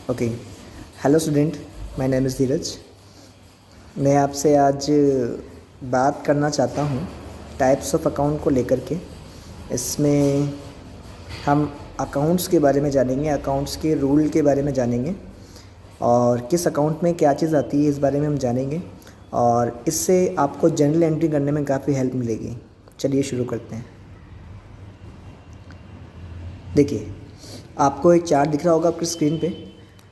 Okay. Hello student, my name is Dheeraj. मैं आपसे आज बात करना चाहता हूँ टाइप्स ऑफ अकाउंट को लेकर के। इसमें हम अकाउंट्स के बारे में जानेंगे, अकाउंट्स के रूल के बारे में जानेंगे और किस अकाउंट में क्या चीज़ आती है इस बारे में हम जानेंगे और इससे आपको जर्नल एंट्री करने में काफ़ी हेल्प मिलेगी। चलिए शुरू करते हैं। देखिए, आपको एक चार्ट दिख रहा होगा आपकी स्क्रीन पे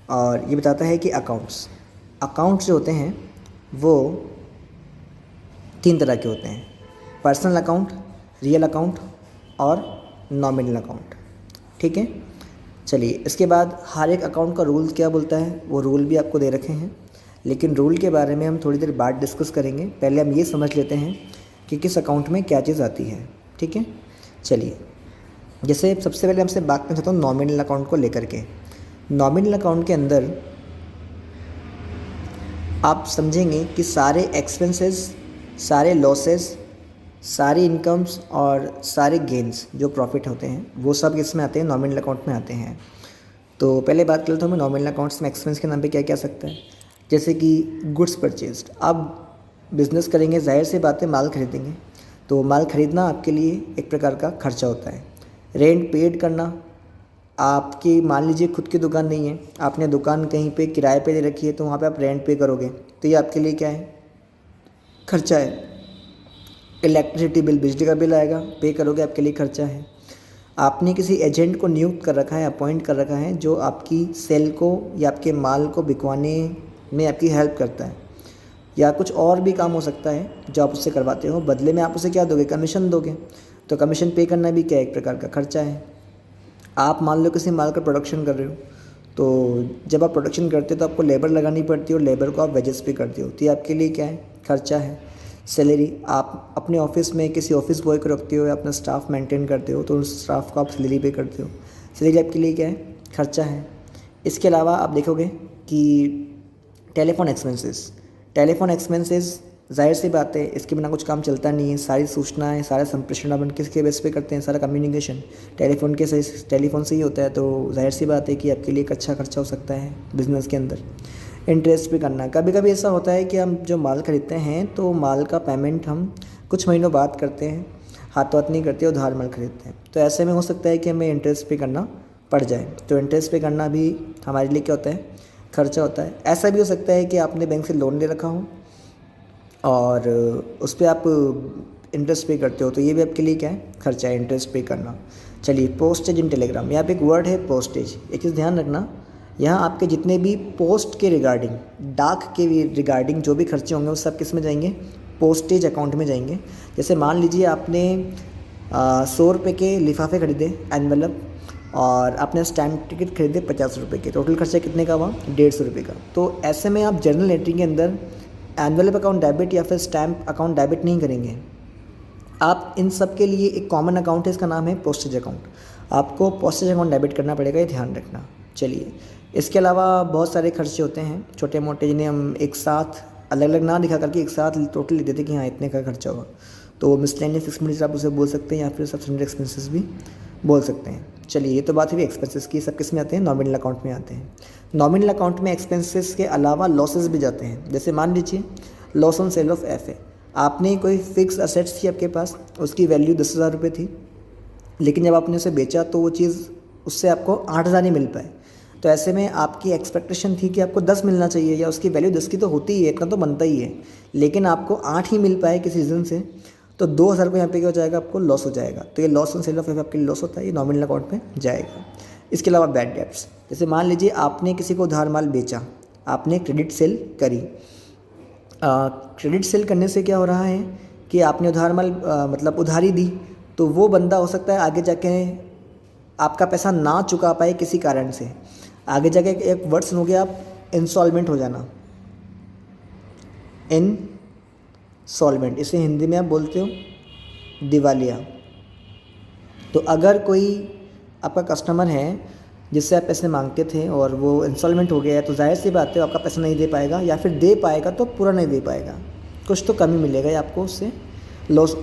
और ये बताता है कि अकाउंट्स जो होते हैं वो 3 तरह के होते हैं: पर्सनल अकाउंट, रियल अकाउंट और नॉमिनल अकाउंट। ठीक है, चलिए इसके बाद हर एक अकाउंट का रूल क्या बोलता है वो रूल भी आपको दे रखे हैं, लेकिन रूल के बारे में हम थोड़ी देर बाद डिस्कस करेंगे। पहले हम ये समझ लेते हैं कि किस अकाउंट में क्या चीज़ आती है। ठीक है, चलिए जैसे सबसे पहले हमसे बात करना चाहता हूँ नॉमिनल अकाउंट को लेकर के। नॉमिनल अकाउंट के अंदर आप समझेंगे कि सारे एक्सपेंसेस, सारे लॉसेस, सारी इनकम्स और सारे गेंस जो प्रॉफिट होते हैं वो सब इसमें आते हैं, नॉमिनल अकाउंट में आते हैं। तो पहले बात कर लेता हूँ मैं नॉमिनल अकाउंट्स में एक्सपेंस के नाम पे क्या क्या आ सकता है। जैसे कि गुड्स परचेज्ड, आप बिज़नेस करेंगे, जाहिर सी बात है माल खरीदेंगे, तो माल खरीदना आपके लिए एक प्रकार का खर्चा होता है। रेंट पेड करना, आपकी मान लीजिए खुद की दुकान नहीं है, आपने दुकान कहीं पे किराए पे दे रखी है, तो वहाँ पे आप रेंट पे करोगे तो ये आपके लिए क्या है, खर्चा है। इलेक्ट्रिसिटी बिल, बिजली का बिल आएगा, पे करोगे, आपके लिए खर्चा है। आपने किसी एजेंट को नियुक्त कर रखा है, अपॉइंट कर रखा है, जो आपकी सेल को या आपके माल को बिकवाने में आपकी हेल्प करता है, या कुछ और भी काम हो सकता है जो आप उससे करवाते हो। बदले में आप उसे क्या दोगे, कमीशन दोगे, तो कमीशन पे करना भी क्या एक प्रकार का खर्चा है। आप मान लो किसी माल का प्रोडक्शन कर रहे हो, तो जब आप प्रोडक्शन करते हो तो आपको लेबर लगानी पड़ती है और लेबर को आप वेजेस पे करते हो, तो ये आपके लिए क्या है, खर्चा है। सैलरी, आप अपने ऑफिस में किसी ऑफिस बॉय को रखते हो या अपना स्टाफ मेंटेन करते हो, तो उस स्टाफ को आप सैलरी पे करते हो, सैलरी आपके लिए क्या है, खर्चा है। इसके अलावा आप देखोगे कि टेलीफोन एक्सपेंसेस, जाहिर सी बात है इसके बिना कुछ काम चलता नहीं है। सारी सूचनाएं, सारा संप्रेषण अपन किसके बेस पे करते हैं, सारा कम्युनिकेशन टेलीफोन से ही होता है, तो जाहिर सी बात है कि आपके लिए एक अच्छा खर्चा हो सकता है बिज़नेस के अंदर। इंटरेस्ट पे करना, कभी कभी ऐसा होता है कि हम जो माल खरीदते हैं तो माल का पेमेंट हम कुछ महीनों बाद करते हैं, हाथों हाथ नहीं करते, उधार माल खरीदते हैं, तो ऐसे में हो सकता है कि हमें इंटरेस्ट पे करना पड़ जाए। तो इंटरेस्ट पे करना भी हमारे लिए क्या होता है, खर्चा होता है। ऐसा भी हो सकता है कि आपने बैंक से लोन ले रखा हो और उस पर आप इंटरेस्ट पे करते हो, तो ये भी आपके लिए क्या है, खर्चा है, इंटरेस्ट पे करना। चलिए, पोस्टेज इन टेलीग्राम, यहाँ पे एक वर्ड है पोस्टेज। एक चीज़ ध्यान रखना, यहाँ आपके जितने भी पोस्ट के रिगार्डिंग, डाक के रिगार्डिंग जो भी खर्चे होंगे वो सब किस में जाएंगे, पोस्टेज अकाउंट में जाएंगे। जैसे मान लीजिए आपने 100 रुपये के लिफाफे खरीदे, एनवेलप, और आपने स्टैम्प टिकट खरीदे 50 रुपये के, टोटल खर्चा कितने का हुआ, 150 रुपये का। तो ऐसे में आप जर्नल एंट्री के अंदर एनवेलप अकाउंट डेबिट या फिर स्टैम्प अकाउंट डेबिट नहीं करेंगे। आप इन सब के लिए एक कॉमन अकाउंट है, इसका नाम है पोस्टेज अकाउंट। आपको पोस्टेज अकाउंट डेबिट करना पड़ेगा, ये ध्यान रखना। चलिए, इसके अलावा बहुत सारे खर्चे होते हैं छोटे मोटे, जिन्हें हम एक साथ अलग अलग ना दिखा करके एक साथ टोटल लिख देते कि हाँ इतने का खर्चा होगा। तो मिसलेनियस एक्सपेंसेस आप उसे बोल सकते हैं या फिर सब्सिडेंट एक्सपेंसेस भी बोल सकते हैं। चलिए, ये तो बात हुई एक्सपेंसेस की, सब किस में आते हैं, नॉमिनल अकाउंट में आते हैं। नॉमिनल अकाउंट में एक्सपेंसेस के अलावा लॉसेस भी जाते हैं। जैसे मान लीजिए loss on sale of F है, आपने कोई फिक्स असेट्स थी आपके पास, उसकी वैल्यू 10,000 रुपये थी, लेकिन जब आपने उसे बेचा तो वो चीज़ उससे आपको 8,000 ही मिल पाए। तो ऐसे में आपकी एक्सपेक्टेशन थी कि आपको 10 मिलना चाहिए, या उसकी वैल्यू 10 की तो होती ही है, इतना तो बनता ही है, लेकिन आपको 8 ही मिल पाए किसी रीज़न से, तो 2,000 को यहाँ पे क्या हो जाएगा, आपको लॉस हो जाएगा। तो ये loss on sale of F आपके लिए लॉस होता है, ये नॉमिनल अकाउंट में जाएगा। इसके अलावा बैड डेब्ट्स, जैसे मान लीजिए आपने किसी को उधार माल बेचा, आपने क्रेडिट सेल करी। क्रेडिट सेल करने से क्या हो रहा है कि आपने उधार माल मतलब उधारी दी, तो वो बंदा हो सकता है आगे जाके आपका पैसा ना चुका पाए किसी कारण से। आगे जाके एक वर्ड सुनोगे आप, इंसॉल्वेंट हो जाना, इनसॉल्वेंट, इसे हिंदी में आप बोलते हो दिवालिया। तो अगर कोई आपका कस्टमर है जिससे आप पैसे मांगते थे और वो इंस्टॉलमेंट हो गया है, तो जाहिर सी बात है आपका पैसा नहीं दे पाएगा, या फिर दे पाएगा तो पूरा नहीं दे पाएगा, कुछ तो कमी मिलेगा या आपको उससे लॉस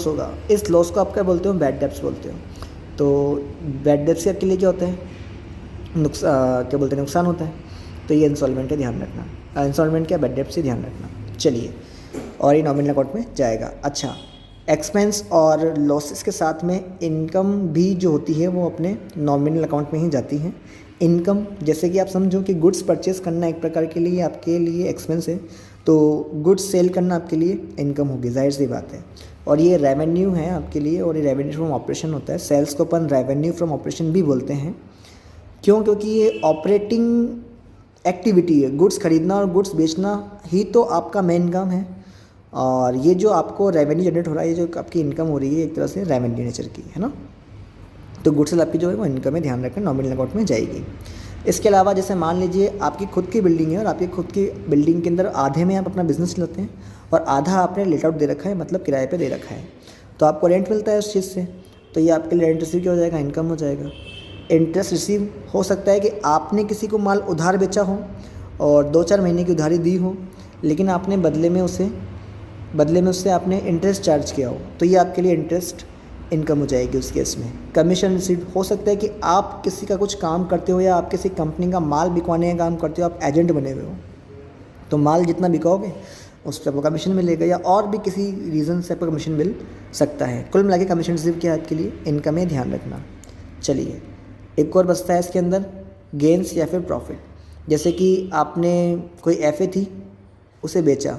होगा। इस लॉस को आप क्या बोलते हो, बैड डेब्ट्स बोलते हो। तो बैड डेब्ट्स आपके लिए क्या होता है, क्या बोलते हैं नुकसान होता है। तो ये इंस्टॉलमेंट का ध्यान रखना, इंस्टॉलमेंट क्या बैड डेब्ट से ध्यान रखना। चलिए, और ये नॉमिनल अकाउंट में जाएगा। अच्छा, एक्सपेंस और लॉसेस के साथ में इनकम भी जो होती है वो अपने नॉमिनल अकाउंट में ही जाती है। इनकम जैसे कि आप समझो कि गुड्स परचेज़ करना एक प्रकार के लिए आपके लिए एक्सपेंस है, तो गुड्स सेल करना आपके लिए इनकम होगी, जाहिर सी बात है। और ये रेवेन्यू है आपके लिए, और ये रेवेन्यू फ्रॉम ऑपरेशन होता है। सेल्स को अपन रेवेन्यू फ्रॉम ऑपरेशन भी बोलते हैं। क्यों? क्योंकि ये ऑपरेटिंग एक्टिविटी है, गुड्स खरीदना और गुड्स बेचना ही तो आपका मेन काम है। और ये जो आपको रेवेन्यू जनरेट हो रहा है, ये जो आपकी इनकम हो रही है एक तरह से रेवेन्यू नेचर की, है ना। तो गुड्स सेल आपकी जो है वो इनकम में ध्यान रखना, नॉमिनल अकाउंट में जाएगी। इसके अलावा जैसे मान लीजिए आपकी खुद की बिल्डिंग है और आपकी खुद की बिल्डिंग के अंदर आधे में आप अपना बिजनेस चलाते हैं और आधा आपने लेट आउट दे रखा है, मतलब किराए पे दे रखा है, तो आपको रेंट मिलता है उस चीज़ से, तो ये आपके लिए रेंट रिसीव क्या हो जाएगा, इनकम हो जाएगा। इंटरेस्ट रिसीव हो सकता है कि आपने किसी को माल उधार बेचा हो और 2-4 महीने की उधारी दी हो, लेकिन आपने बदले में उससे आपने इंटरेस्ट चार्ज किया हो, तो ये आपके लिए इंटरेस्ट इनकम हो जाएगी उस केस में। कमीशन रिसीव हो सकता है कि आप किसी का कुछ काम करते हो या आप किसी कंपनी का माल बिकवाने का काम करते हो, आप एजेंट बने हुए हो, तो माल जितना बिकाओगे उस पर आपको कमीशन मिलेगा, या और भी किसी रीज़न से आपको कमीशन मिल सकता है। कुल मिला के कमीशन रिसीव किया आपके लिए इनकम में ध्यान रखना। चलिए, एक और बचता है इसके अंदर गेंस या फिर प्रॉफिट। जैसे कि आपने कोई एफए थी, उसे बेचा,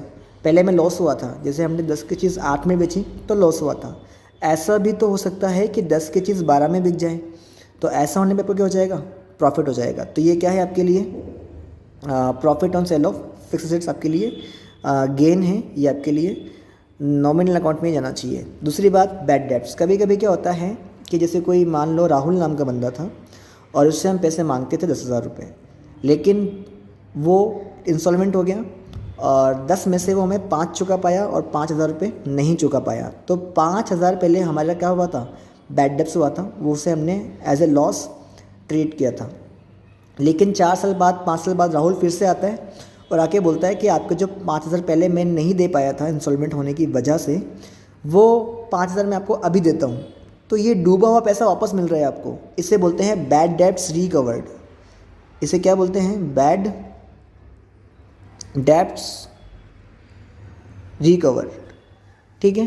पहले में लॉस हुआ था, जैसे हमने 10 की चीज़ 8 में बेची तो लॉस हुआ था। ऐसा भी तो हो सकता है कि 10 की चीज़ 12 में बिक जाए, तो ऐसा होने पे आपको क्या हो जाएगा, प्रॉफिट हो जाएगा। तो ये क्या है आपके लिए, profit on sale of fix assets आपके लिए गेन है, ये आपके लिए नॉमिनल अकाउंट में जाना चाहिए। दूसरी बात, बैड डेब्ट्स। कभी कभी क्या होता है कि जैसे कोई मान लो राहुल नाम का बंदा था और उससे हम पैसे मांगते थे 10,000 रुपये, लेकिन वो इंस्टॉलमेंट हो गया और 10 में से वो हमें 5 चुका पाया और 5,000 रुपये नहीं चुका पाया। तो 5,000 पहले हमारा क्या हुआ था, बैड डेब्ट्स हुआ था, वो उसे हमने एज ए लॉस ट्रीट किया था। लेकिन 4 साल बाद 5 साल बाद राहुल फिर से आता है और आके बोलता है कि आपके जो 5,000 पहले मैं नहीं दे पाया था इंस्टॉलमेंट होने की वजह से, वो 5,000 मैं आपको अभी देता हूँ। तो ये डूबा हुआ पैसा वापस मिल रहा है आपको, इसे बोलते हैं बैड डेब्ट्स रिकवर्ड। इसे क्या बोलते हैं, बैड डेब्ट्स रिकवर्ड। ठीक है,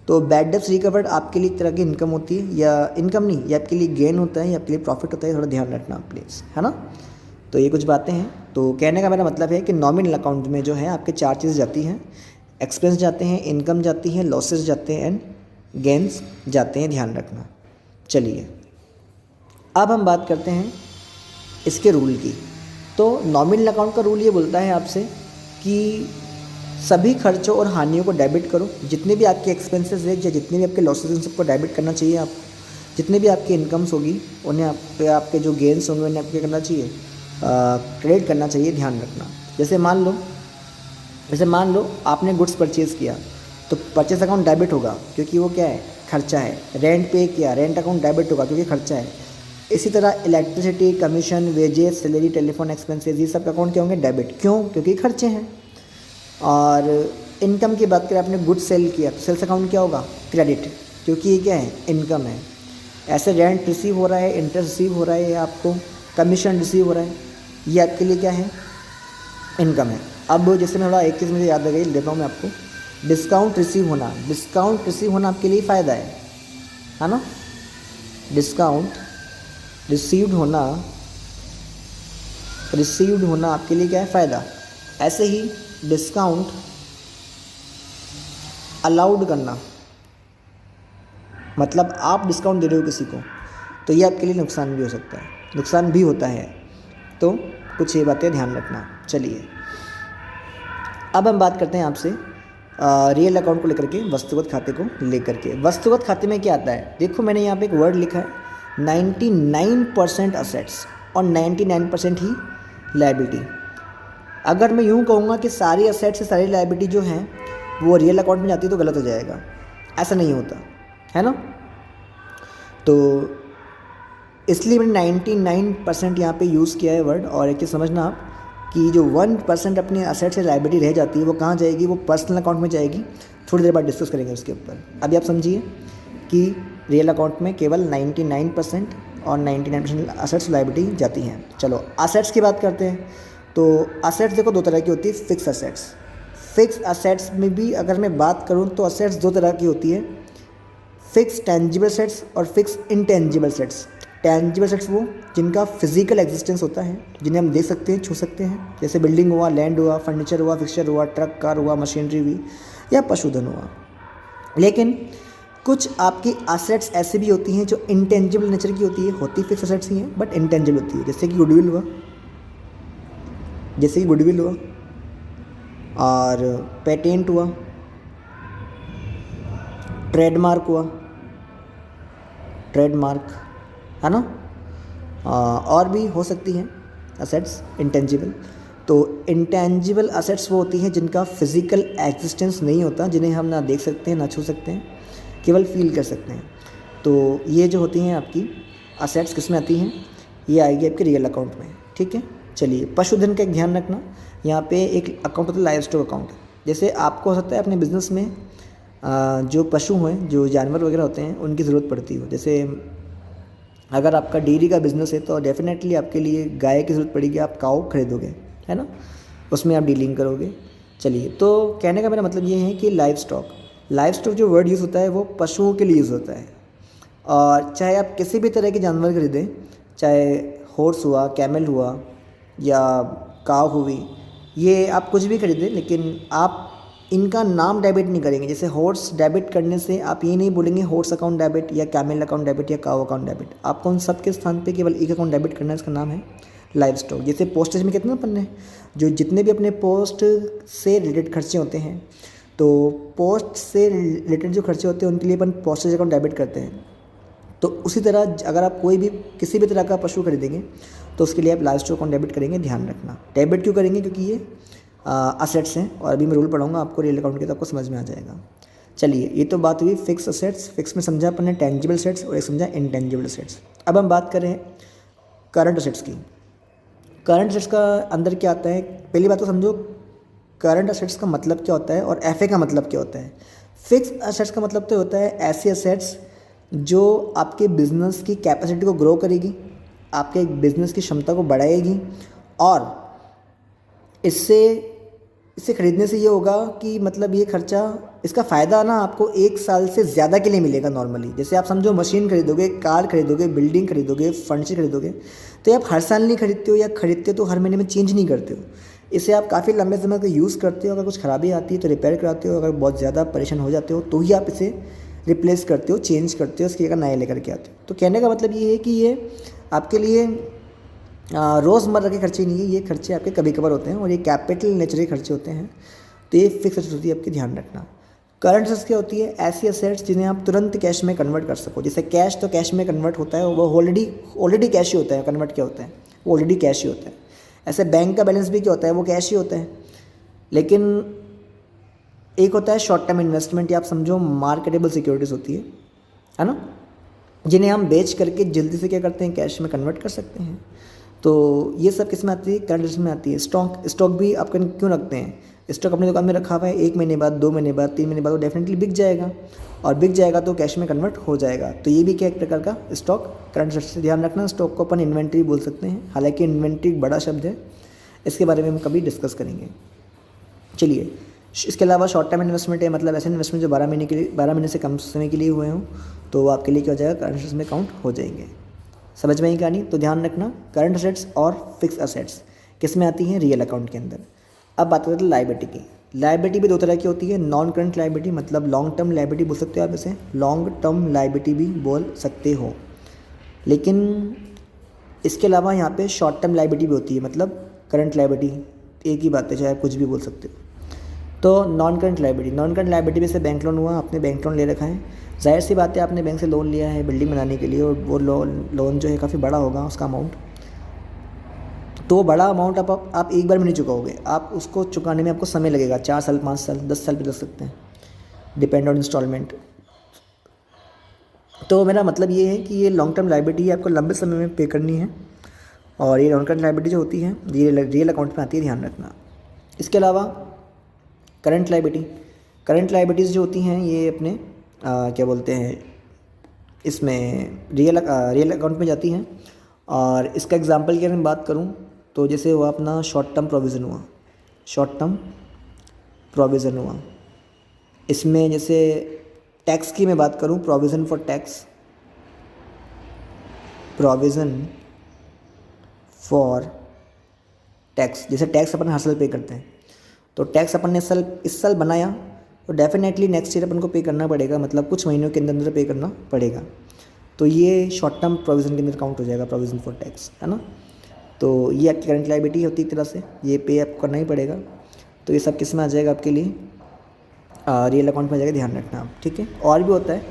तो बैड डेब्ट्स रिकवर्ड आपके लिए एक तरह की इनकम होती है, या इनकम नहीं, ये आपके लिए गेन होता है, या आपके लिए प्रॉफिट होता है, थोड़ा ध्यान रखना प्लीज़, है ना। तो ये कुछ बातें हैं। तो कहने का मेरा मतलब है कि नॉमिनल अकाउंट में जो है आपके 4 चीज़ जाती हैं, एक्सपेंस जाते हैं, इनकम जाती है, लॉसेस जाते हैं एंड गेंस जाते हैं, ध्यान रखना। चलिए, अब हम बात करते हैं इसके रूल की। तो नॉमिनल अकाउंट का रूल ये बोलता है आपसे कि सभी खर्चों और हानियों को डेबिट करो, जितने भी आपके एक्सपेंसेस है या जितने भी आपके लॉसेस हैं सबको डेबिट करना चाहिए आपको। जितने भी आपकी इनकम्स होगी उन्हें आपके जो गेंस होंगे उन्हें आपको क्या करना चाहिए, क्रेडिट करना चाहिए, ध्यान रखना। जैसे मान लो आपने गुड्स परचेज़ किया तो परचेस अकाउंट डेबिट होगा, क्योंकि वो क्या है, खर्चा है। रेंट पे किया, रेंट अकाउंट डेबिट होगा क्योंकि खर्चा है। इसी तरह electricity, commission, wages, salary, telephone expenses, ये सब अकाउंट क्या होंगे, डेबिट। क्यों? क्योंकि खर्चे हैं। और इनकम की बात करें, आपने गुड्स सेल किया तो सेल्स अकाउंट क्या होगा, क्रेडिट, क्योंकि ये क्या है, इनकम है। ऐसे रेंट रिसीव हो रहा है, इंटरेस्ट रिसीव हो रहा है, आपको कमीशन रिसीव हो रहा है, ये आपके लिए क्या है, इनकम है। अब जैसे मैं थोड़ा एक चीज़ मुझे याद आ गई, देता हूँ मैं आपको, डिस्काउंट रिसीव होना आपके लिए फ़ायदा है ना। डिस्काउंट रिसीव्ड होना आपके लिए क्या है, फ़ायदा। ऐसे ही डिस्काउंट अलाउड करना, मतलब आप डिस्काउंट दे रहे हो किसी को, तो ये आपके लिए नुकसान भी हो सकता है, नुकसान भी होता है। तो कुछ ये बातें ध्यान रखना। चलिए, अब हम बात करते हैं आपसे रियल अकाउंट को लेकर के, वस्तुगत खाते को लेकर के। वस्तुगत खाते में क्या आता है, देखो मैंने यहाँ पे एक वर्ड लिखा है, 99% असेट्स और 99% ही लायबिलिटी। अगर मैं यूँ कहूँगा कि सारी असेट्स से सारी लायबिलिटी जो हैं वो रियल अकाउंट में जाती है तो गलत हो जाएगा, ऐसा नहीं होता है ना। तो इसलिए मैंने 99% यहाँ पे यूज़ किया है वर्ड। और एक चीज़ समझना आप कि जो 1% अपने असेट से लायबिलिटी रह जाती है वो कहाँ जाएगी, वो पर्सनल अकाउंट में जाएगी। थोड़ी देर बाद डिस्कस करेंगे उसके ऊपर। अभी आप समझिए कि रियल अकाउंट में केवल 99% और 99% असेट्स लायबिलिटी जाती हैं। चलो असेट्स की बात करते हैं। तो असेट्स देखो दो तरह की होती है, फिक्स असेट्स। फिक्स असेट्स में भी अगर मैं बात करूँ तो असेट्स दो तरह की होती है, फिक्स टेंजिबल सेट्स और fix intangible sets. Tangible sets वो जिनका फिजिकल एग्जिस्टेंस होता है, जिन्हें हम देख सकते हैं, छू सकते हैं, जैसे बिल्डिंग हुआ, लैंड हुआ, फर्नीचर हुआ, फिक्सचर हुआ, ट्रक, कार हुआ, मशीनरी हुई या पशुधन हुआ। लेकिन कुछ आपकी असेट्स ऐसी भी होती हैं जो इंटेंजिबल नेचर की होती फिक्स असेट्स ही हैं बट इंटेंजिबल होती है, जैसे कि गुडविल हुआ और पेटेंट हुआ, ट्रेडमार्क है ना। और भी हो सकती हैं असेट्स इंटेंजिबल। तो इंटेंजिबल असेट्स वो होती हैं जिनका फिजिकल एग्जिस्टेंस नहीं होता, जिन्हें हम ना देख सकते हैं, ना छू सकते हैं, केवल फील कर सकते हैं। तो ये जो होती हैं आपकी असेट्स किस में आती हैं, ये आएगी आपके रियल अकाउंट में। ठीक है, चलिए पशुधन का एक ध्यान रखना, यहाँ पे एक अकाउंट होता है लाइव स्टॉक अकाउंट। जैसे आपको हो सकता है अपने बिज़नेस में जो पशु हैं, जो जानवर वगैरह होते हैं, उनकी ज़रूरत पड़ती हो। जैसे अगर आपका डेयरी का बिज़नेस है तो डेफिनेटली आपके लिए गाय की ज़रूरत पड़ेगी, आप काऊ खरीदोगे, है ना, उसमें आप डीलिंग करोगे। चलिए, तो कहने का मेरा मतलब ये है कि लाइव स्टॉक जो वर्ड यूज़ होता है वो पशुओं के लिए यूज़ होता है। और चाहे आप किसी भी तरह के जानवर खरीदें, चाहे हॉर्स हुआ, कैमल हुआ या काव हुई, ये आप कुछ भी खरीदें, लेकिन आप इनका नाम डेबिट नहीं करेंगे। जैसे हॉर्स डेबिट करने से आप ये नहीं बोलेंगे हॉर्स अकाउंट डेबिट या कैमल अकाउंट डेबिट या काव अकाउंट डेबिट। आपको उन सब के स्थान पे केवल एक अकाउंट डेबिट करना है, इसका नाम है लाइव स्टॉक। जैसे पोस्टेज में कितने पन्ने, जो जितने भी अपने पोस्ट से रिलेटेड खर्चे होते हैं, तो पोस्ट से रिलेटेड जो खर्चे होते हैं उनके लिए अपन पोस्टेज अकाउंट डेबिट करते हैं। तो उसी तरह अगर आप कोई भी किसी भी तरह का पशु खरीदेंगे तो उसके लिए आप लाइव स्टॉक अकाउंट डेबिट करेंगे। ध्यान रखना, डेबिट क्यों करेंगे, क्योंकि ये असेट्स हैं और अभी मैं रूल पढ़ाऊंगा आपको रियल अकाउंट के, तो आपको समझ में आ जाएगा। चलिए, ये तो बात हुई फिक्स असेट्स। फिक्स में समझा अपन ने टेंजिबल सेट्स और एक समझा इंटेंजिबल सेट्स। अब हम बात करें करंट असेट्स की। करंट असेट्स का अंदर क्या आता है, पहली बात तो समझो करंट असेट्स का मतलब क्या होता है और एफए का मतलब क्या होता है। फिक्स असेट्स का मतलब तो होता है ऐसी असेट्स जो आपके बिजनेस की कैपेसिटी को ग्रो करेगी, आपके बिजनेस की क्षमता को बढ़ाएगी, और इससे खरीदने से ये होगा कि मतलब ये खर्चा, इसका फ़ायदा ना आपको 1 साल से ज़्यादा के लिए मिलेगा नॉर्मली। जैसे आप समझो मशीन खरीदोगे, कार खरीदोगे, बिल्डिंग खरीदोगे, फर्नीचर खरीदोगे, तो ये आप हर साल नहीं खरीदते हो, या खरीदते हो तो हर महीने में चेंज नहीं करते हो। इसे आप काफ़ी लंबे समय तक यूज़ करते हो, अगर कुछ खराबी आती है तो रिपेयर कराते हो, अगर बहुत ज़्यादा परेशान हो जाते हो तो ही आप इसे रिप्लेस करते हो, चेंज करते हो, उसकी जगह नए लेकर के आते हो। तो कहने का मतलब ये है कि ये आपके लिए रोज़मर्रा के खर्चे नहीं है, ये खर्चे आपके कभी कभार होते हैं और ये कैपिटल नेचर के खर्चे होते हैं। तो ये फिक्स असेट्स होती है, आपकी ध्यान रखना। करंट असेट्स क्या होती है, ऐसी असेट्स जिन्हें आप तुरंत कैश में कन्वर्ट कर सको। जैसे कैश तो कैश में कन्वर्ट होता है, वो ऑलरेडी कैश ही होता है, कन्वर्ट क्या होता है, वो ऑलरेडी कैश ही होता है। ऐसे बैंक का बैलेंस भी क्या होता है, वो कैश ही होता है। लेकिन एक होता है शॉर्ट टर्म इन्वेस्टमेंट, या आप समझो मार्केटेबल सिक्योरिटीज़ होती है ना, जिन्हें हम बेच करके जल्दी से क्या करते हैं, कैश में कन्वर्ट कर सकते हैं। तो ये सब किस में आती है, करंट असेट्स में आती है। स्टॉक भी आप क्यों रखते हैं, स्टॉक अपनी दुकान में रखा हुआ है, 1 महीने बाद, 2 महीने बाद, 3 महीने बाद वो डेफिनेटली बिक जाएगा, और बिक जाएगा तो कैश में कन्वर्ट हो जाएगा। तो ये भी क्या एक प्रकार का स्टॉक करंट असेट्स से। ध्यान रखना, स्टॉक को अपन इन्वेंट्री बोल सकते हैं, हालांकि इन्वेंट्री एक बड़ा शब्द है, इसके बारे में हम कभी डिस्कस करेंगे। चलिए, इसके अलावा शॉर्ट टर्म इन्वेस्टमेंट है, मतलब ऐसे इन्वेस्टमेंट जो 12 महीने से कम समय के लिए हुए हों, तो आपके लिए क्या हो जाएगा, करंट असेट्स में काउंट हो जाएंगे। समझ में आई कहानी। तो ध्यान रखना, करंट असेट्स और फिक्स असेट्स किस में आती हैं, रियल अकाउंट के अंदर। अब बात करते हैं लायबिलिटी की। लायबिलिटी भी दो तरह की होती है, नॉन करंट लायबिलिटी, मतलब लॉन्ग टर्म लायबिलिटी बोल सकते हो आप इसे, लॉन्ग टर्म लायबिलिटी भी बोल सकते हो। लेकिन इसके अलावा यहाँ पे शॉर्ट टर्म लायबिलिटी भी होती है, मतलब करंट लायबिलिटी एक ही बात है, चाहे आप कुछ भी बोल सकते हो। तो नॉन करंट लायबिलिटी में से बैंक लोन हुआ, आपने बैंक लोन ले रखा है, जाहिर सी बात है आपने बैंक से लोन लिया है बिल्डिंग बनाने के लिए, और वो लोन जो है काफ़ी बड़ा होगा उसका अमाउंट। तो बड़ा अमाउंट आप एक बार में नहीं चुकाओगे, आप उसको चुकाने में आपको समय लगेगा, 4 साल, 5 साल, 10 साल भी लग सकते हैं, डिपेंड ऑन इंस्टॉलमेंट। तो मेरा मतलब ये है कि ये लॉन्ग टर्म लायबिलिटी आपको लंबे समय में पे करनी है, और ये लॉन्ग टर्म लायबिलिटी जो होती है ये रियल अकाउंट में आती है, ध्यान रखना। इसके अलावा करंट लायबिलिटीज़ जो होती हैं ये अपने क्या बोलते हैं, इसमें रियल अकाउंट में जाती हैं। और इसका एग्जांपल की अगर मैं बात करूं तो जैसे हुआ अपना शॉर्ट टर्म प्रोविज़न हुआ, शॉर्ट टर्म प्रोविज़न हुआ। इसमें जैसे टैक्स की मैं बात करूं, provision for tax, provision for tax, जैसे टैक्स अपन हर साल पे करते हैं, तो टैक्स अपन ने इस साल बनाया तो डेफिनेटली नेक्स्ट ईयर अपन को पे करना पड़ेगा, मतलब कुछ महीनों के अंदर अंदर पे करना पड़ेगा। तो ये शॉर्ट टर्म प्रोविज़न के अंदर काउंट हो जाएगा, प्रोविज़न फॉर टैक्स, है ना। तो ये आपकी करंट लायबिलिटी होती है एक तरह से, ये पे आपको करना ही पड़ेगा। तो ये सब किस में आ जाएगा आपके लिए, रियल अकाउंट में आ जाएगा, ध्यान रखना आप, ठीक है। और भी होता है,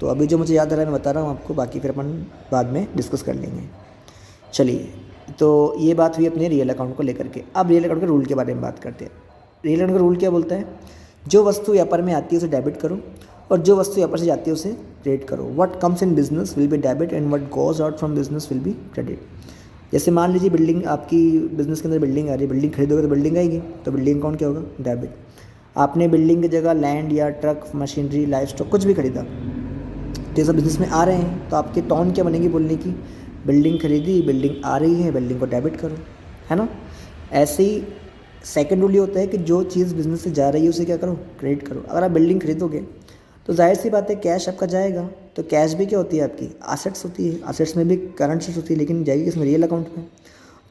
तो अभी जो मुझे याद आ रहा है मैं बता रहा हूँ आपको, बाकी फिर अपन बाद में डिस्कस कर लेंगे। चलिए, तो ये बात हुई अपने रियल अकाउंट को लेकर के। अब रियल अकाउंट के रूल के बारे में बात करते हैं। रियल अकाउंट का रूल क्या बोलता है, जो वस्तु व्यापार में आती है उसे डेबिट करो, और जो वस्तु व्यापार से जाती है उसे क्रेडिट करो। What comes in business will be debit and what goes out from business will be credit. जैसे मान लीजिए बिल्डिंग, आपकी बिजनेस के अंदर बिल्डिंग आ रही है, बिल्डिंग खरीदोगे तो बिल्डिंग आएगी, तो बिल्डिंग अकाउंट क्या होगा, डेबिट। आपने बिल्डिंग की जगह लैंड या ट्रक, मशीनरी, लाइफ स्टॉक कुछ भी खरीदा, तो ये सब बिजनेस में आ रहे हैं, तो आपकी टोन क्या बनेगी बोलने की, बिल्डिंग खरीदी, बिल्डिंग आ रही है, बिल्डिंग को डेबिट करो, है ना। ऐसे ही सेकंड रूल ये होता है कि जो चीज़ बिजनेस से जा रही है उसे क्या करो, क्रेडिट करो। अगर आप बिल्डिंग खरीदोगे तो जाहिर सी बात है कैश आपका जाएगा, तो कैश भी क्या होती है आपकी, एसेट्स होती है। एसेट्स में भी करंट एसेट्स होती है, लेकिन जाएगी किसमें, रियल अकाउंट में।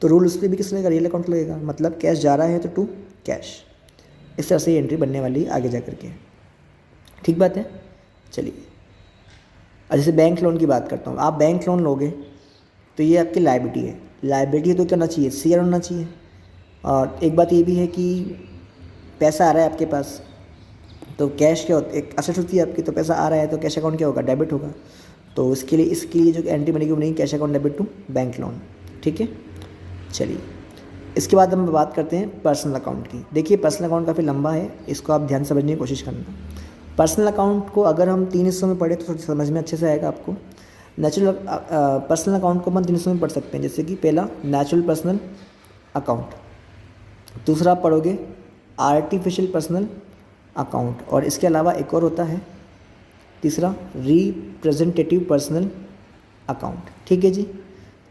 तो रूल उस पर भी किस लगेगा, रियल अकाउंट लगेगा, मतलब कैश जा रहा है तो टू कैश। इस तरह से ये एंट्री बनने वाली है आगे जा करके, ठीक बात है। चलिए, अब जैसे बैंक लोन की बात करता हूँ, आप बैंक लोन लोगे तो ये आपकी लायबिलिटी है। लायबिलिटी तो क्या होना चाहिए, शेयर होना चाहिए। और एक बात ये भी है कि पैसा आ रहा है आपके पास, तो कैश क्या होता है, एक असेट होती है आपकी, तो पैसा आ रहा है तो कैश अकाउंट क्या होगा, डेबिट होगा। तो इसके लिए जो एंट्री बनेगी वो बनेगी cash account debit to bank loan, ठीक है। चलिए, इसके बाद हम बात करते हैं पर्सनल अकाउंट की। देखिए पर्सनल अकाउंट काफ़ी लंबा है, इसको आप ध्यान समझने की कोशिश करना। पर्सनल अकाउंट को अगर हम 3 हिस्सों में पढ़े तो थोड़ा समझ में अच्छे से आएगा आपको। नेचुरल पर्सनल अकाउंट को हम 3 हिस्सों में पढ़ सकते हैं, जैसे कि पहला नेचुरल पर्सनल अकाउंट, दूसरा आप पढ़ोगे आर्टिफिशियल पर्सनल अकाउंट, और इसके अलावा एक और होता है तीसरा रिप्रेजेंटेटिव पर्सनल अकाउंट, ठीक है जी।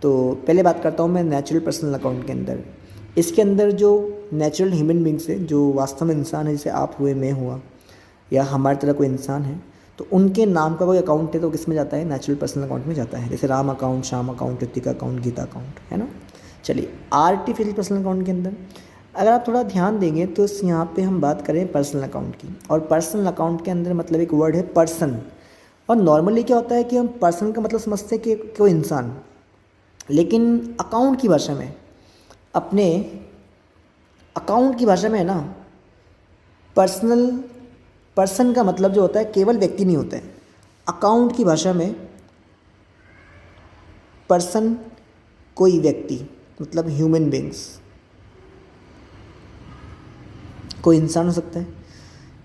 तो पहले बात करता हूँ मैं नेचुरल पर्सनल अकाउंट के अंदर। इसके अंदर जो नेचुरल ह्यूमन बींग्स है, जो वास्तव में इंसान है, जैसे आप हुए, मैं हुआ, या हमारी तरह कोई इंसान है, तो उनके नाम का कोई अकाउंट है तो किस में जाता है, नेचुरल पर्सनल अकाउंट में जाता है। जैसे Ram account, Shyam account, Ritika account, Geeta account, है ना। चलिए, आर्टिफिशियल पर्सनल अकाउंट के अंदर अगर आप थोड़ा ध्यान देंगे तो यहाँ पे हम बात करें पर्सनल अकाउंट की, और पर्सनल अकाउंट के अंदर मतलब एक वर्ड है पर्सन। और नॉर्मली क्या होता है कि हम पर्सन का मतलब समझते हैं कि कोई इंसान, लेकिन अकाउंट की भाषा में, अपने अकाउंट की भाषा में है ना, पर्सन का मतलब जो होता है केवल व्यक्ति नहीं होता है। अकाउंट की भाषा में पर्सन कोई व्यक्ति, मतलब ह्यूमन बींग्स, कोई इंसान हो सकता है।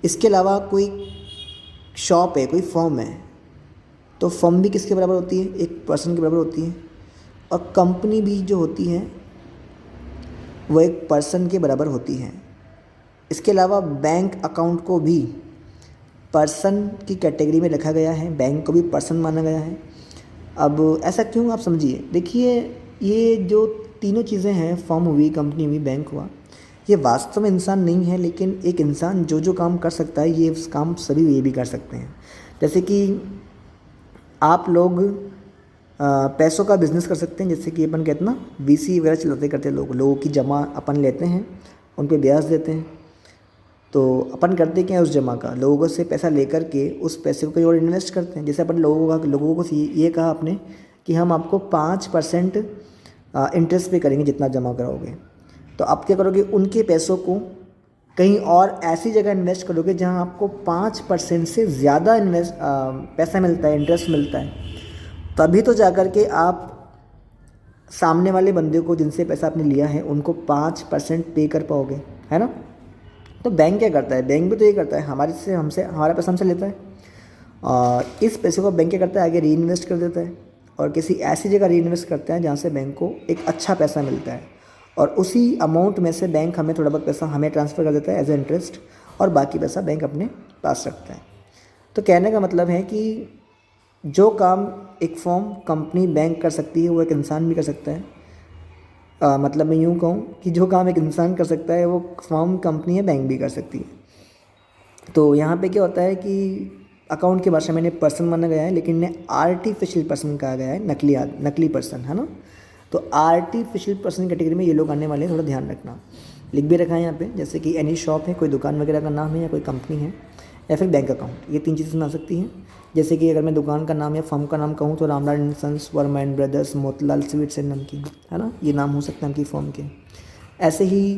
इसके अलावा कोई शॉप है, कोई फर्म है, तो फर्म भी किसके बराबर होती है, एक पर्सन के बराबर होती है। और कंपनी भी जो होती है वो एक पर्सन के बराबर होती है। इसके अलावा बैंक अकाउंट को भी पर्सन की कैटेगरी में रखा गया है, बैंक को भी पर्सन माना गया है। अब ऐसा क्यों, आप समझिए। देखिए, ये जो तीनों चीज़ें हैं, फर्म हुई, कंपनी हुई, बैंक हुआ, ये वास्तव में इंसान नहीं है, लेकिन एक इंसान जो जो काम कर सकता है ये उस काम सभी ये भी कर सकते हैं। जैसे कि आप लोग पैसों का बिजनेस कर सकते हैं, जैसे कि अपन कहते हैं ना, VC वगैरह चलाते करते लोगों की जमा अपन लेते हैं, उन पे ब्याज देते हैं। तो अपन करते क्या है, उस जमा का लोगों से पैसा लेकर के उस पैसे को कहीं और इन्वेस्ट करते हैं। जैसे अपन लोगों को ये कहा आपने कि हम आपको 5% इंटरेस्ट पे करेंगे जितना जमा कराओगे, तो आप क्या करोगे, उनके पैसों को कहीं और ऐसी जगह इन्वेस्ट करोगे जहां आपको 5% से ज़्यादा पैसा मिलता है, इंटरेस्ट मिलता है। तभी तो जाकर के आप सामने वाले बंदे को, जिनसे पैसा आपने लिया है, उनको 5% पे कर पाओगे, है ना। तो बैंक क्या करता है, बैंक भी तो ये करता है, हमारा पैसा हमसे लेता है, और इस पैसे को बैंक क्या करता है, आगे री इन्वेस्ट कर देता है, और किसी ऐसी जगह री इन्वेस्ट करता है जहाँ से बैंक को एक अच्छा पैसा मिलता है, और उसी अमाउंट में से बैंक हमें थोड़ा बहुत पैसा हमें ट्रांसफ़र कर देता है एज ए इंटरेस्ट, और बाकी पैसा बैंक अपने पास रखता है। तो कहने का मतलब है कि जो काम एक फॉर्म, कंपनी, बैंक कर सकती है वो एक इंसान भी कर सकता है। मतलब मैं यूँ कहूँ कि जो काम एक इंसान कर सकता है वो फॉर्म, कंपनी या बैंक भी कर सकती है। तो यहाँ पे क्या होता है कि अकाउंट की भाषा में इन्हें पर्सन माना गया है, लेकिन इन्हें आर्टिफिशियल पर्सन कहा गया है, नकली पर्सन, है ना। तो आर्टिफिशियल पर्सन कैटेगरी में ये लोग आने वाले हैं, थोड़ा ध्यान रखना। लिख भी रखा है यहाँ पे, जैसे कि एनी शॉप है, कोई दुकान वगैरह का नाम है, या कोई कंपनी है, या फिर बैंक अकाउंट, ये 3 चीज़ें आ सकती हैं। जैसे कि अगर मैं दुकान का नाम या फर्म का नाम कहूँ तो Ramlal and sons, Verma and brothers, Motilal sweets and namkeen, है ना, ये नाम हो सकता है उनकी फर्म के। ऐसे ही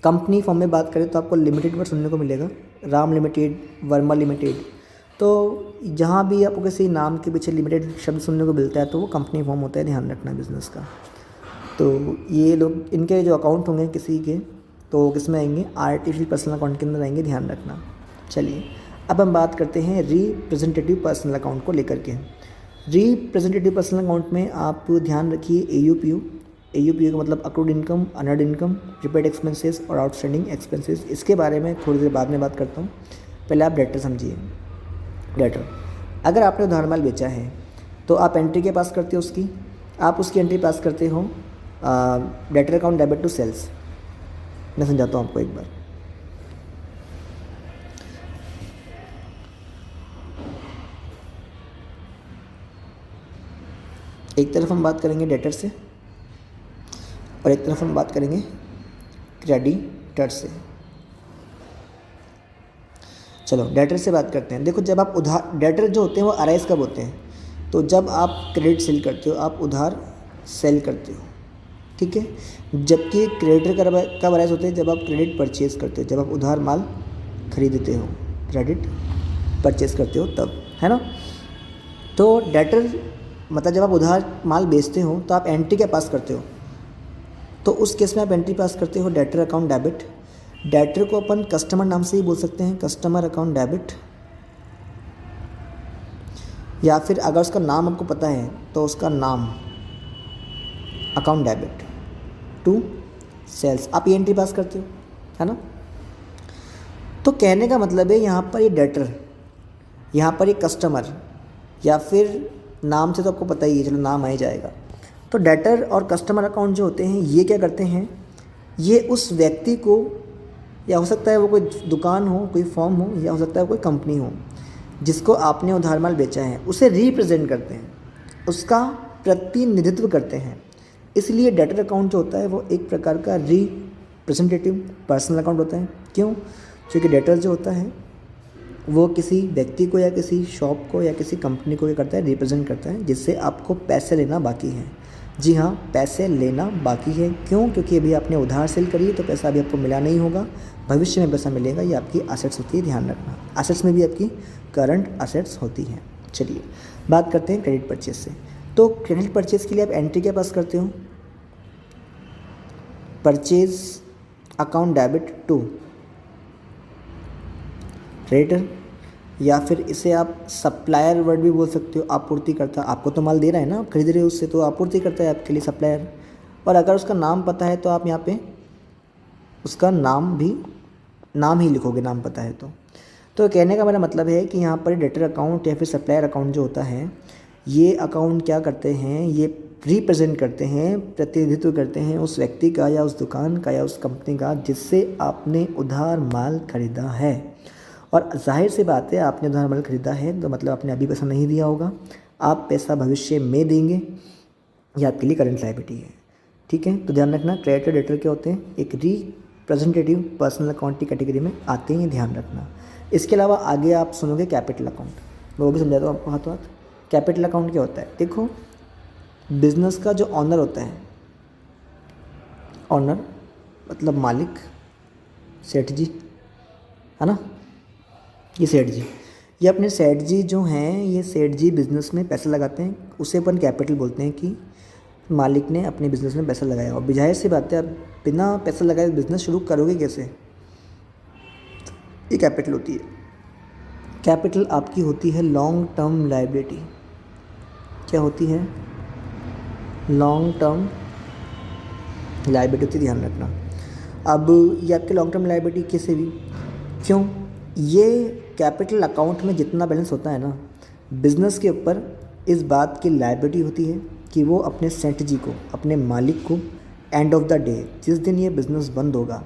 कंपनी फॉर्म में बात करें तो आपको लिमिटेड वर्ड सुनने को मिलेगा, राम लिमिटेड, वर्मा लिमिटेड। तो जहाँ भी आपको किसी नाम के पीछे लिमिटेड शब्द सुनने को मिलता है तो वो कंपनी फॉर्म होता है, ध्यान रखना बिज़नेस का। तो ये लोग, इनके जो अकाउंट होंगे किसी के, तो किस में आएंगे, आर्टिफिशियल पर्सनल अकाउंट के अंदर आएंगे, ध्यान रखना। चलिए अब हम बात करते हैं रिप्रेजेंटेटिव पर्सनल अकाउंट को लेकर के। रिप्रेजेंटेटिव पर्सनल अकाउंट में आप ध्यान रखिए AUPU। AUPU का मतलब accrued income, unearned income, prepaid expenses और आउटस्टैंडिंग एक्सपेंसेस। इसके बारे में थोड़ी देर बाद में बात करता हूँ, पहले आप डेटर समझिए। डेटर, अगर आपने उधार माल बेचा है तो आप एंट्री के पास करते हो उसकी, आप उसकी एंट्री पास करते हो debtor account debit to sales. मैं समझाता हूँ आपको एक बार। एक तरफ हम बात करेंगे डेटर से और एक तरफ हम बात करेंगे क्रेडिटर से। चलो डेटर से बात करते हैं। देखो, जब आप उधार, डेटर जो होते हैं वो अराइज कब होते हैं, तो जब आप क्रेडिट सेल करते हो, आप उधार सेल करते हो, ठीक है। जबकि क्रेडिटर कब अराइज होते हैं, जब आप क्रेडिट परचेज करते हो, जब आप उधार माल खरीदते हो, क्रेडिट परचेज करते हो तब, है ना। तो डेटर मतलब जब आप उधार माल बेचते हो तो आप एंट्री क्या पास करते हो, तो उस केस में आप एंट्री पास करते हो डेटर अकाउंट डेबिट। डेटर को अपन कस्टमर नाम से ही बोल सकते हैं, कस्टमर अकाउंट डेबिट, या फिर अगर उसका नाम आपको पता है तो उसका नाम अकाउंट डेबिट टू सेल्स, आप ये एंट्री पास करते हो, है ना। तो कहने का मतलब है यहाँ पर ये डेटर, यहाँ पर ये कस्टमर, या फिर नाम से तो आपको पता ही है, चलो नाम आ ही जाएगा। तो डेटर और कस्टमर अकाउंट जो होते हैं ये क्या करते हैं, ये उस व्यक्ति को, या हो सकता है वो कोई दुकान हो, कोई फॉर्म हो, या हो सकता है कोई कंपनी हो, जिसको आपने उधार माल बेचा है, उसे रिप्रेजेंट करते हैं, उसका प्रतिनिधित्व करते हैं। इसलिए डेटर अकाउंट जो होता है वो एक प्रकार का रिप्रेजेंटेटिव पर्सनल अकाउंट होता है। क्यों? क्योंकि डेटर जो होता है वो किसी व्यक्ति को या किसी शॉप को या किसी कंपनी को क्या करता है, रिप्रेजेंट करता है, जिससे आपको पैसे लेना बाकी है। जी हाँ, पैसे लेना बाकी है। क्यों? क्योंकि अभी आपने उधार सेल करी है तो पैसा अभी आपको मिला नहीं होगा, भविष्य में पैसा मिलेगा। ये आपकी असेट्स होती है, ध्यान रखना। असेट्स में भी आपकी करंट असेट्स होती हैं। चलिए बात करते हैं क्रेडिट परचेज से। तो क्रेडिट परचेज के लिए आप एंट्री क्या पास करते हो, purchase account debit to creditor, या फिर इसे आप सप्लायर वर्ड भी बोल सकते हो, आपूर्तिकर्ता। आपको तो माल दे रहा है ना, आप खरीद रहे हो उससे, तो आपूर्ति करता है आपके लिए, सप्लायर। और अगर उसका नाम पता है तो आप यहाँ पे उसका नाम ही लिखोगे, नाम पता है तो कहने का मेरा मतलब है कि यहाँ पर डेटर अकाउंट या फिर सप्लायर अकाउंट जो होता है, ये अकाउंट क्या करते हैं, ये रिप्रेजेंट करते हैं, प्रतिनिधित्व करते हैं उस व्यक्ति का या उस दुकान का या उस कंपनी का जिससे आपने उधार माल खरीदा है। और जाहिर सी बात है, आपने उधार माल खरीदा है तो मतलब आपने अभी पैसा नहीं दिया होगा, आप पैसा भविष्य में देंगे, ये आपके लिए करंट लायबिलिटी है। ठीक है, तो ध्यान रखना, क्रेडिटर डेटर क्या होते हैं, एक रिप्रेजेंटेटिव पर्सनल अकाउंट की कैटेगरी में आते हैं, ध्यान रखना। इसके अलावा आगे आप सुनोगे कैपिटल अकाउंट, मैं वो भी समझाता हूँ आपको हाथों हाथ। कैपिटल अकाउंट क्या होता है, देखो बिजनेस का जो ऑनर होता है, ऑनर मतलब मालिक, सेठ जी, है ना, ये सेठ जी, ये अपने सेठ जी जो हैं, ये सेठ जी बिज़नेस में पैसा लगाते हैं, उसे अपन कैपिटल बोलते हैं कि मालिक ने अपने बिज़नेस में पैसा लगाया। और जाहिर सी बात है, आप बिना पैसा लगाए बिज़नेस शुरू करोगे कैसे, ये कैपिटल होती है। कैपिटल आपकी होती है लॉन्ग टर्म लायबिलिटी। क्या होती है, लॉन्ग टर्म लायबिलिटी होती है, ध्यान रखना। अब ये आपके लॉन्ग टर्म लायबिलिटी किसे भी, क्यों, ये कैपिटल अकाउंट में जितना बैलेंस होता है ना, बिज़नेस के ऊपर इस बात की लायबिलिटी होती है कि वो अपने सेठ जी को, अपने मालिक को एंड ऑफ द डे, जिस दिन ये बिज़नेस बंद होगा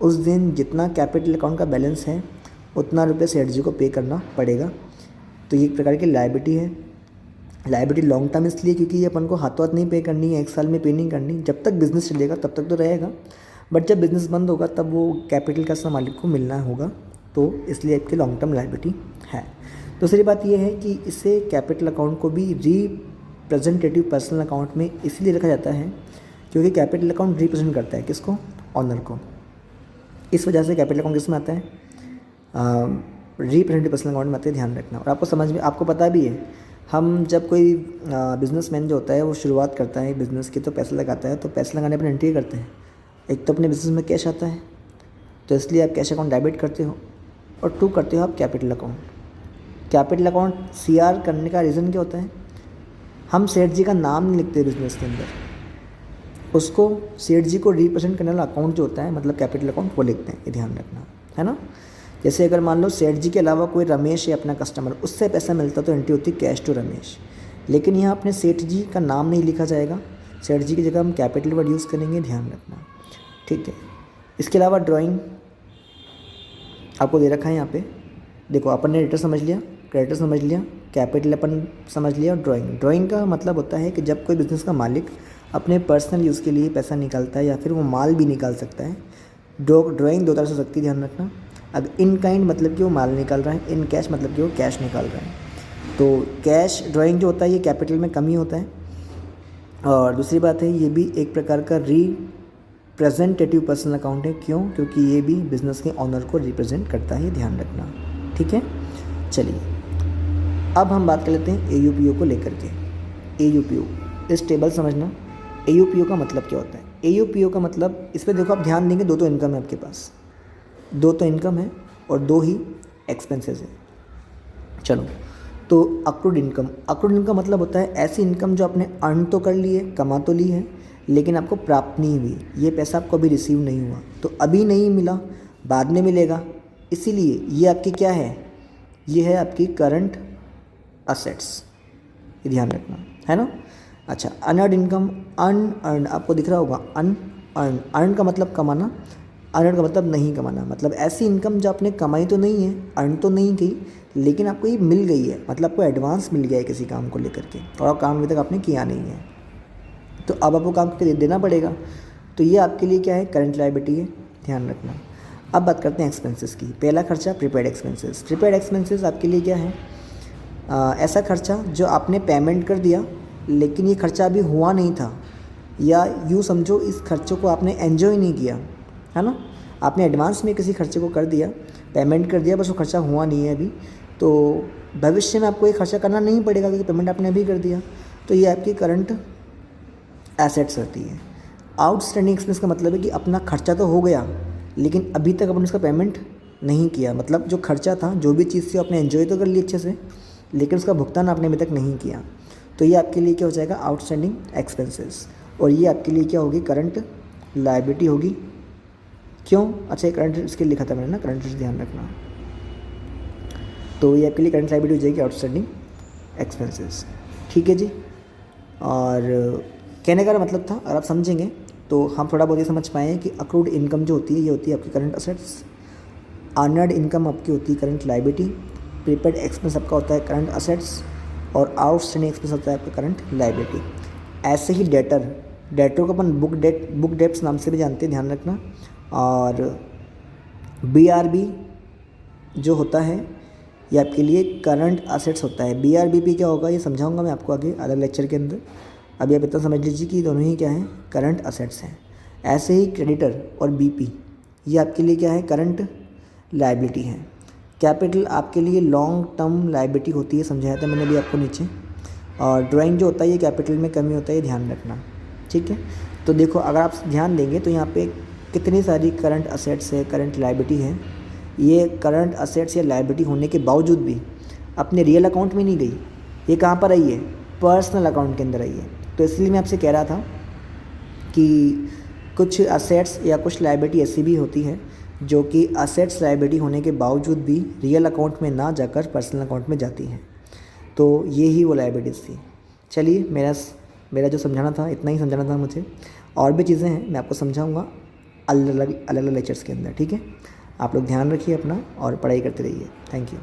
उस दिन जितना कैपिटल अकाउंट का बैलेंस है उतना रुपये सेठ जी को पे करना पड़ेगा। तो ये एक प्रकार की लायबिलिटी है। लायबिलिटी लॉन्ग टर्म इसलिए क्योंकि ये अपन को हाथों हाथ नहीं पे करनी है, 1 साल में पे नहीं करनी। जब तक बिज़नेस चलेगा तब तक तो रहेगा, बट जब बिज़नेस बंद होगा तब वो कैपिटल का सब मालिक को मिलना होगा, तो इसलिए आपकी लॉन्ग टर्म लायबिलिटी है। दूसरी बात ये है कि इसे कैपिटल अकाउंट को भी रिप्रेजेंटेटिव पर्सनल अकाउंट में इसलिए रखा जाता है क्योंकि कैपिटल अकाउंट रिप्रेजेंट करता है किसको? ऑनर को। इस वजह से कैपिटल अकाउंट किस में आता है? रिप्रेजेंटेटिव पर्सनल अकाउंट में आता है, ध्यान रखना। और आपको समझ में, आपको पता भी है, हम जब कोई बिजनेसमैन जो होता है वो शुरुआत करता है बिज़नेस की तो पैसा लगाता है, तो पैसा लगाने पर एंट्री करते हैं। एक तो अपने बिज़नेस में कैश आता है, तो इसलिए आप कैश अकाउंट डेबिट करते हो, और 2 करते हो आप capital account. Capital account CR करने का रीज़न क्या होता है? हम सेठ जी का नाम नहीं लिखते बिज़नेस के अंदर, उसको सेठ जी को रिप्रेजेंट करने वाला अकाउंट जो होता है, मतलब कैपिटल अकाउंट, वो लिखते हैं। ये ध्यान रखना है ना। जैसे अगर मान लो सेठ जी के अलावा कोई रमेश है अपना कस्टमर, उससे पैसा मिलता तो एंट्री होती कैश टू रमेश, लेकिन यहाँ अपने सेठ जी का नाम नहीं लिखा जाएगा, सेठ जी की जगह हम कैपिटल वर्ड यूज़ करेंगे, ध्यान रखना, ठीक है। इसके अलावा ड्राइंग आपको दे रखा है यहाँ पे, देखो अपन ने डेटर समझ लिया, क्रेडिटर समझ लिया, कैपिटल अपन समझ लिया, और ड्राइंग का मतलब होता है कि जब कोई बिज़नेस का मालिक अपने पर्सनल यूज़ के लिए पैसा निकालता है या फिर वो माल भी निकाल सकता है। ड्राइंग 2 तरह से हो सकती है, ध्यान रखना। अब इन काइंड मतलब कि वो माल निकाल रहा है, इन कैश मतलब कि वो कैश निकाल रहा है। तो कैश ड्राइंग जो होता है ये कैपिटल में कमी होता है। और दूसरी बात है, ये भी एक प्रकार का रिप्रेजेंटेटिव पर्सनल अकाउंट है। क्यों? क्योंकि ये भी बिज़नेस के ऑनर को रिप्रेजेंट करता है, ध्यान रखना, ठीक है। चलिए अब हम बात कर लेते हैं AUPO को लेकर के। AUPO, इस टेबल समझना, AUPO का मतलब क्या होता है। AUPO का मतलब, इस पर देखो आप ध्यान देंगे, 2 तो इनकम है आपके पास, 2 तो इनकम है और 2 ही एक्सपेंसेस है। चलो, तो अक्रूड इनकम मतलब होता है ऐसी इनकम जो आपने अर्न तो कर ली है, कमा तो ली है, लेकिन आपको प्राप्त नहीं हुई, ये पैसा आपको अभी रिसीव नहीं हुआ, तो अभी नहीं मिला, बाद में मिलेगा, इसीलिए ये आपकी क्या है? ये है आपकी करंट असेट्स, ये ध्यान रखना है ना। अच्छा, अनअर्न्ड इनकम, अनअर्न्ड आपको दिख रहा होगा, अनअर्न्ड, अर्न का मतलब कमाना, अनअर्न्ड का मतलब नहीं कमाना, मतलब ऐसी इनकम जो आपने कमाई तो नहीं है, अर्न तो नहीं की, लेकिन आपको ये मिल गई है, मतलब आपको एडवांस मिल गया है किसी काम को लेकर के, और काम अभी तक आपने किया नहीं है, तो अब आपको काम करके देना पड़ेगा, तो ये आपके लिए क्या है? करंट लायबिलिटी है, ध्यान रखना। अब बात करते हैं एक्सपेंसेस की। पहला खर्चा प्रीपेड एक्सपेंसेस। प्रीपेड एक्सपेंसेस आपके लिए क्या है? ऐसा खर्चा जो आपने पेमेंट कर दिया लेकिन ये खर्चा अभी हुआ नहीं था, या यूँ समझो इस खर्चों को आपने एंजॉय नहीं किया, है ना। आपने एडवांस में किसी खर्चे को कर दिया, पेमेंट कर दिया, बस वो खर्चा हुआ नहीं है अभी, तो भविष्य में आपको ये खर्चा करना नहीं पड़ेगा क्योंकि पेमेंट आपने अभी कर दिया, तो ये आपकी करंट एसेट्स रहती है। आउटस्टैंडिंग एक्सपेंस का मतलब है कि अपना खर्चा तो हो गया लेकिन अभी तक अपन उसका पेमेंट नहीं किया, मतलब जो खर्चा था, जो भी चीज़ थी आपने एंजॉय तो कर ली अच्छे से, लेकिन उसका भुगतान आपने अभी तक नहीं किया, तो ये आपके लिए क्या हो जाएगा? Outstanding expenses. और ये आपके लिए क्या होगी? करंट लायबिलिटी होगी। क्यों? अच्छा, करंट इसके लिखा था मैंने ना, करंट ध्यान रखना, तो ये आपके लिए करंट लायबिलिटी हो जाएगी, आउटस्टैंडिंग एक्सपेंसेस, ठीक है जी। और कहने का मतलब था, अगर आप समझेंगे तो हम थोड़ा बहुत ये समझ पाए हैं कि अक्रूड इनकम जो होती है ये होती है आपकी करंट असेट्स, अर्नड इनकम आपकी होती है करंट लायबिलिटी, प्रीपेड एक्सपेंस आपका होता है करंट असेट्स, और आउटस्टैंडिंग एक्सपेंस होता है आपका करंट लायबिलिटी। ऐसे ही डेटर को अपन बुक डेप्स नाम से भी जानते हैं, ध्यान रखना। और BRB जो होता है ये आपके लिए करंट असेट्स होता है। BRBP क्या होगा ये समझाऊंगा मैं आपको आगे अलग लेक्चर के अंदर, अभी आप इतना समझ लीजिए कि दोनों ही क्या हैं? करंट असेट्स हैं। ऐसे ही क्रेडिटर और BP ये आपके लिए क्या है? करंट लायबिलिटी है। कैपिटल आपके लिए लॉन्ग टर्म लायबिलिटी होती है, समझाया था मैंने अभी आपको नीचे। और ड्राइंग जो होता है ये कैपिटल में कमी होता है, ये ध्यान रखना, ठीक है। तो देखो अगर आप ध्यान देंगे तो यहाँ पे कितनी सारी करंट असेट्स है, करंट लायबिलिटी है। ये करंट असेट्स या लायबिलिटी होने के बावजूद भी अपने रियल अकाउंट में नहीं गई, ये कहाँ पर आई है? पर्सनल अकाउंट के अंदर आई है। तो इसलिए मैं आपसे कह रहा था कि कुछ असेट्स या कुछ लायबिलिटी ऐसी भी होती है जो कि असेट्स लायबिलिटी होने के बावजूद भी रियल अकाउंट में ना जाकर पर्सनल अकाउंट में जाती हैं। तो ये ही वो लाइबिलिटीज़ थी। चलिए मेरा जो समझाना था इतना ही समझाना था मुझे, और भी चीज़ें हैं मैं आपको समझाऊँगा अलग अलग लेक्चर्स के अंदर, ठीक है। आप लोग ध्यान रखिए अपना और पढ़ाई करते रहिए। Thank you.